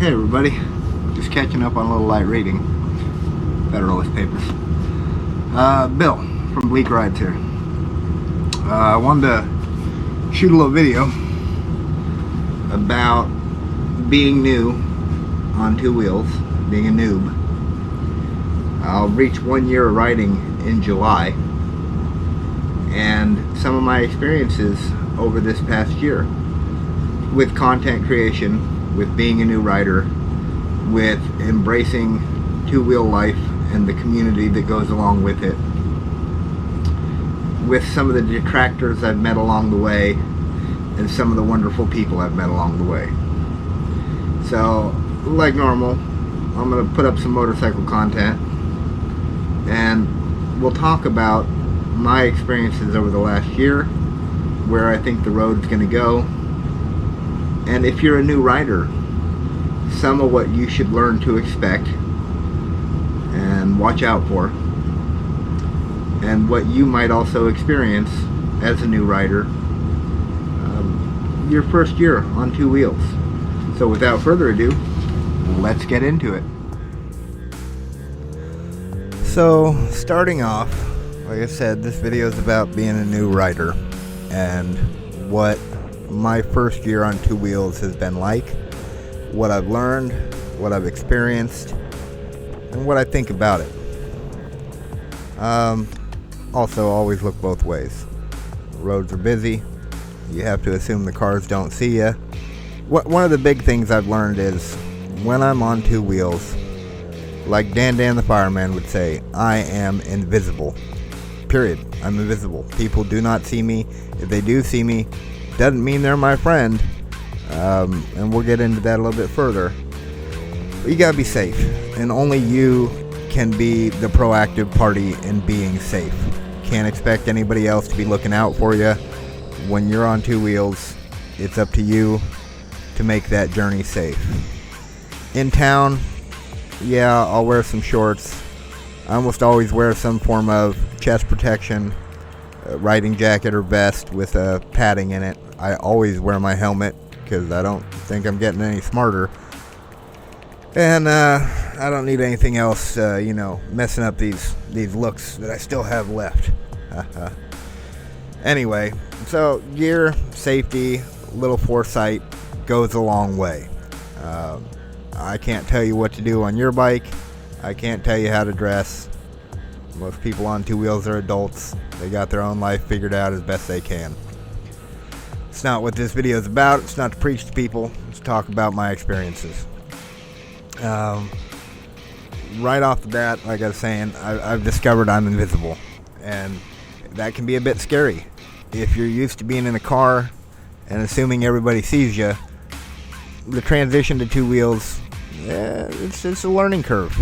Hey everybody, just catching up on a little light reading. Federalist Papers. Bill from Bleak Rides here. I wanted to shoot a little video about being new on two wheels, being a noob. I'll reach 1 year of riding in July, and some of my experiences over this past year with content creation, with being a new rider, with embracing two-wheel life and the community that goes along with it, with some of the detractors I've met along the way, and some of the wonderful people I've met along the way. So, like normal, I'm going to put up some motorcycle content, and we'll talk about my experiences over the last year, where I think the road's going to go, and if you're a new rider, some of what you should learn to expect and watch out for, and what you might also experience as a new rider your first year on two wheels. So without further ado, let's get into it. So starting off, like I said, this video is about being a new rider and what my first year on two wheels has been like, what I've learned, what I've experienced, and what I think about it. Also, always look both ways. Roads are busy. You have to assume the cars don't see you. One of the big things I've learned is when I'm on two wheels, like Dan the fireman would say, I am invisible. Period. I'm invisible. People do not see me. If they do see me, doesn't mean they're my friend. And we'll get into that a little bit further. But you gotta be safe, and only you can be the proactive party in being safe. Can't expect anybody else to be looking out for you. When you're on two wheels, it's up to you to make that journey safe. In town, yeah, I'll wear some shorts. I almost always wear some form of chest protection, riding jacket or vest with a padding in it. I always wear my helmet because I don't think I'm getting any smarter. And I don't need anything else, messing up these looks that I still have left. Anyway, so gear, safety, little foresight goes a long way. I can't tell you what to do on your bike. I can't tell you how to dress. Most people on two wheels are adults. They got their own life figured out as best they can. It's not what this video is about. It's not to preach to people. It's to talk about my experiences. Right off the bat, like I was saying, I've discovered I'm invisible. And that can be a bit scary. If you're used to being in a car and assuming everybody sees you, the transition to two wheels, it's a learning curve.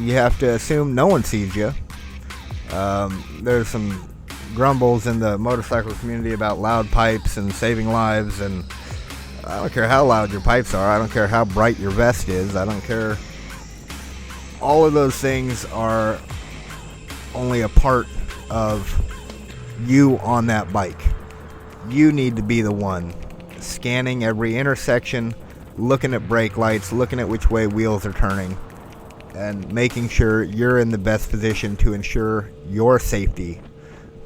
You have to assume no one sees you. There's some grumbles in the motorcycle community about loud pipes and saving lives, and I don't care how loud your pipes are, I don't care how bright your vest is, I don't care. All of those things are only a part of you on that bike. You need to be the one scanning every intersection, looking at brake lights, looking at which way wheels are turning, and making sure you're in the best position to ensure your safety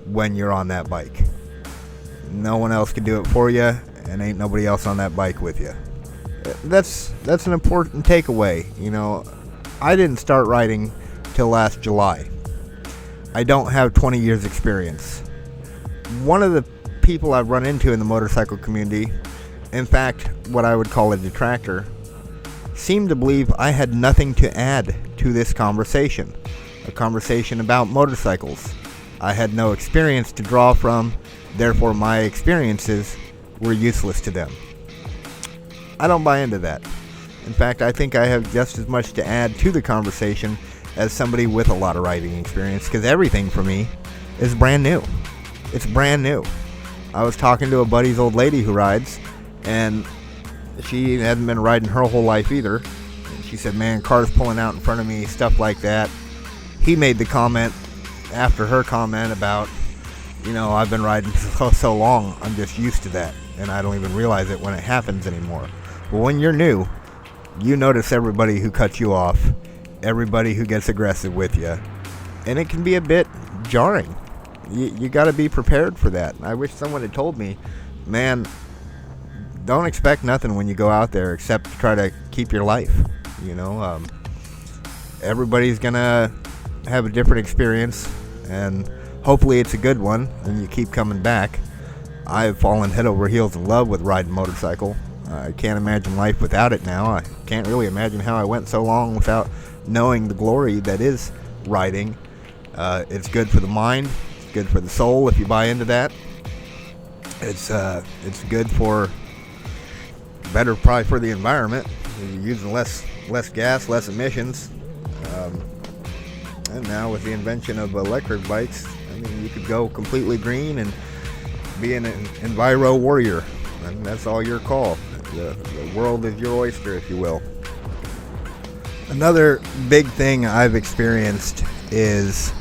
when you're on that bike. No one else can do it for you, and ain't nobody else on that bike with you. That's an important takeaway. I didn't start riding till last July. I don't have 20 years experience. One of the people I've run into in the motorcycle community, in fact, what I would call a detractor, seemed to believe I had nothing to add to this conversation. A conversation about motorcycles. I had no experience to draw from, therefore my experiences were useless to them. I don't buy into that. In fact, I think I have just as much to add to the conversation as somebody with a lot of riding experience, because everything for me is brand new. It's brand new. I was talking to a buddy's old lady who rides, and she hadn't been riding her whole life either. And she said, man, cars pulling out in front of me, stuff like that. He made the comment after her comment about, I've been riding so long, I'm just used to that, and I don't even realize it when it happens anymore. But when you're new, you notice everybody who cuts you off, everybody who gets aggressive with you, and it can be a bit jarring. You got to be prepared for that. I wish someone had told me, man, don't expect nothing when you go out there except to try to keep your life. Everybody's gonna have a different experience, and hopefully it's a good one and you keep coming back. I've fallen head over heels in love with riding a motorcycle. I can't imagine life without it now. I can't really imagine how I went so long without knowing the glory that is riding. It's good for the mind, it's good for the soul if you buy into that. It's good for better probably for the environment. You're using less gas, less emissions. And now with the invention of electric bikes, I mean, you could go completely green and be an enviro warrior, and that's all your call. The world is your oyster, if you will. Another big thing I've experienced is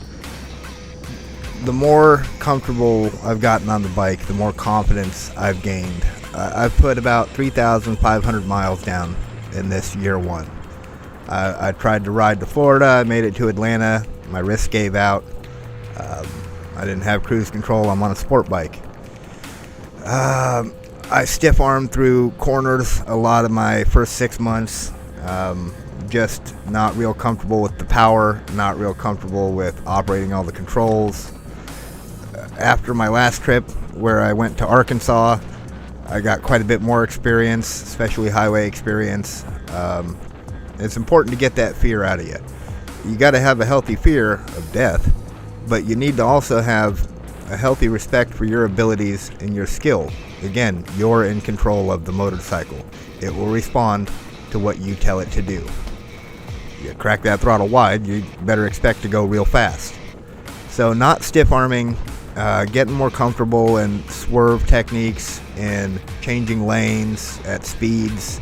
the more comfortable I've gotten on the bike, the more confidence I've gained. I've put about 3,500 miles down in this year one. I tried to ride to Florida. I made it to Atlanta. My wrist gave out. I didn't have cruise control. I'm on a sport bike. I stiff-armed through corners a lot of my first 6 months. Just not real comfortable with the power, not real comfortable with operating all the controls. After my last trip, where I went to Arkansas, I got quite a bit more experience, especially highway experience. It's important to get that fear out of you. You got to have a healthy fear of death, but you need to also have a healthy respect for your abilities and your skill. Again, you're in control of the motorcycle. It will respond to what you tell it to do. You crack that throttle wide, you better expect to go real fast. So not stiff arming, getting more comfortable in swerve techniques and changing lanes at speeds,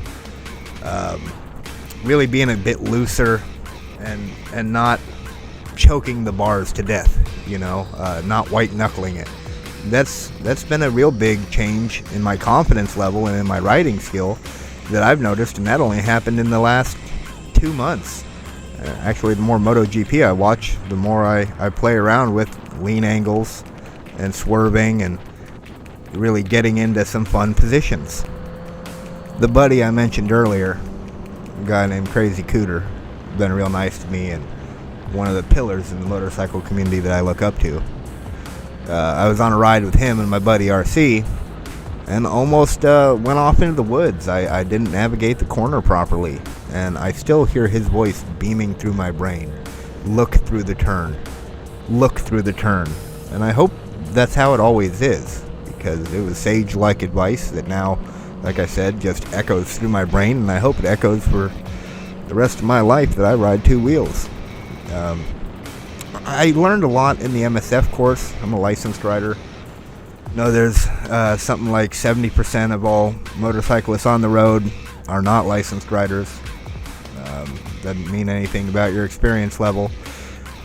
really being a bit looser and not choking the bars to death, not white knuckling it. That's been a real big change in my confidence level and in my riding skill that I've noticed, and that only happened in the last 2 months. Actually, the more MotoGP I watch, the more I play around with lean angles and swerving and really getting into some fun positions. The buddy I mentioned earlier, a guy named Crazy Cooter, been real nice to me and one of the pillars in the motorcycle community that I look up to. I was on a ride with him and my buddy RC and almost went off into the woods. I didn't navigate the corner properly, and I still hear his voice beaming through my brain. Look through the turn. Look through the turn. And I hope that's how it always is, because it was sage-like advice that now, like I said, just echoes through my brain, and I hope it echoes for the rest of my life that I ride two wheels. I learned a lot in the MSF course. I'm a licensed rider. No, there's something like 70% of all motorcyclists on the road are not licensed riders. Doesn't mean anything about your experience level.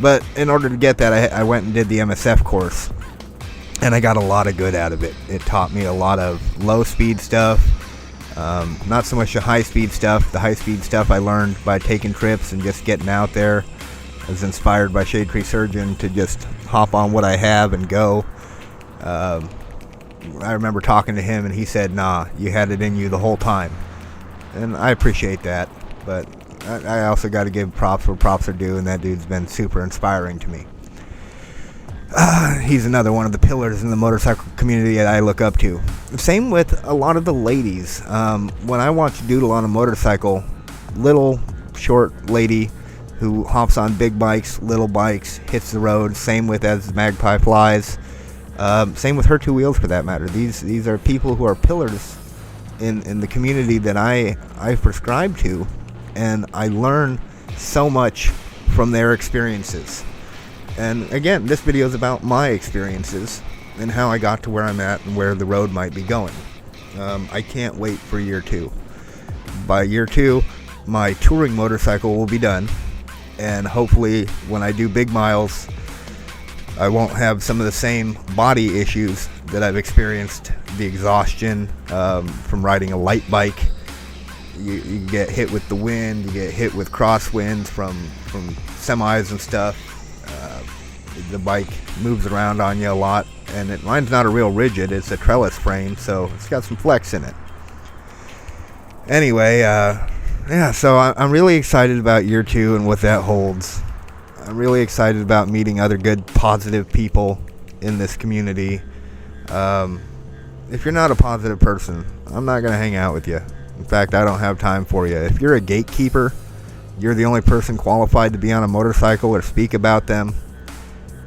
But in order to get that, I went and did the MSF course. And I got a lot of good out of it. It taught me a lot of low-speed stuff. Not so much the high-speed stuff. The high-speed stuff I learned by taking trips and just getting out there. I was inspired by Shade Tree Surgeon to just hop on what I have and go. I remember talking to him and he said, nah, you had it in you the whole time. And I appreciate that, but I also got to give props where props are due, and that dude's been super inspiring to me. He's another one of the pillars in the motorcycle community that I look up to. Same with a lot of the ladies. When I watch a dude on a motorcycle, little short lady who hops on big bikes, little bikes, hits the road, same with as Magpie flies. Same with her two wheels for that matter. These are people who are pillars in the community that I prescribe to, and I learn so much from their experiences. And again, this video is about my experiences and how I got to where I'm at and where the road might be going. I can't wait for year 2. By year 2, my touring motorcycle will be done, and hopefully when I do big miles, I won't have some of the same body issues that I've experienced, the exhaustion from riding a light bike. you get hit with the wind, you get hit with crosswinds from semis and stuff. The bike moves around on you a lot, and mine's not a real rigid, it's a trellis frame, so it's got some flex in it. Anyway, yeah, so I'm really excited about year 2 and what that holds. I'm really excited about meeting other good, positive people in this community. If you're not a positive person, I'm not going to hang out with you. In fact, I don't have time for you. If you're a gatekeeper, you're the only person qualified to be on a motorcycle or speak about them.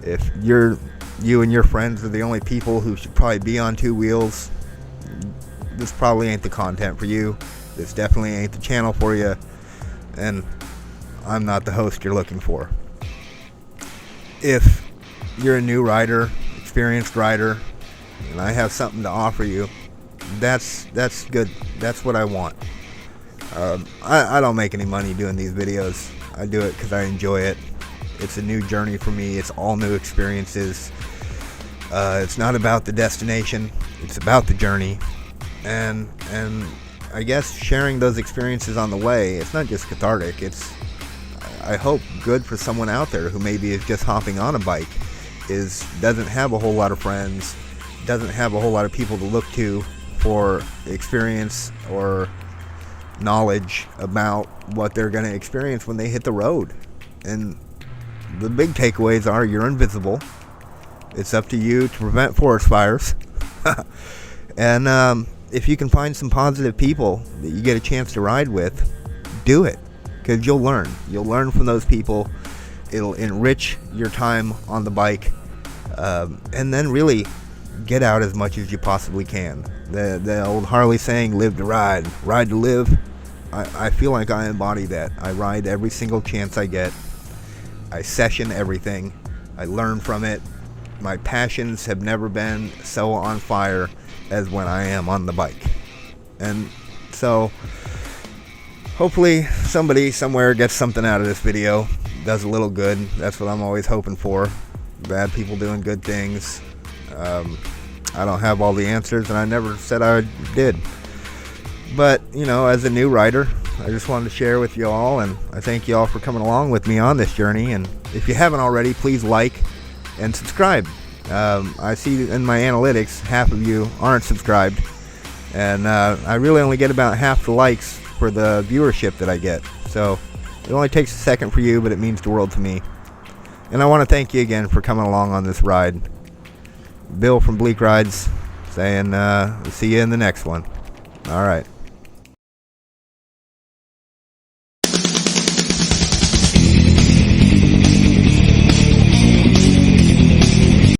If you and your friends are the only people who should probably be on 2 wheels, this probably ain't the content for you. This definitely ain't the channel for you. And I'm not the host you're looking for. If you're a new rider, experienced rider, and I have something to offer you, that's good. That's what I want. I don't make any money doing these videos. I do it because I enjoy it. It's a new journey for me. It's all new experiences. It's not about the destination. It's about the journey. And I guess sharing those experiences on the way, it's not just cathartic. It's, I hope, good for someone out there who maybe is just hopping on a bike, doesn't have a whole lot of friends, doesn't have a whole lot of people to look to for experience or knowledge about what they're going to experience when they hit the road. And the big takeaways are you're invisible. It's up to you to prevent forest fires. And if you can find some positive people that you get a chance to ride with, do it. Because you'll learn. You'll learn from those people. It'll enrich your time on the bike. And then really get out as much as you possibly can. The old Harley saying, live to ride, ride to live. I feel like I embody that. I ride every single chance I get. I session everything. I learn from it. My passions have never been so on fire as when I am on the bike. And so hopefully somebody somewhere gets something out of this video, does a little good. That's what I'm always hoping for. Bad people doing good things. I don't have all the answers, and I never said I did. But, you know, as a new rider, I just wanted to share with you all, and I thank you all for coming along with me on this journey. And if you haven't already, please like and subscribe. I see in my analytics half of you aren't subscribed, and I really only get about half the likes for the viewership that I get. So it only takes a second for you, but it means the world to me. And I want to thank you again for coming along on this ride. Bill from Bleak Rides saying see you in the next one. All right.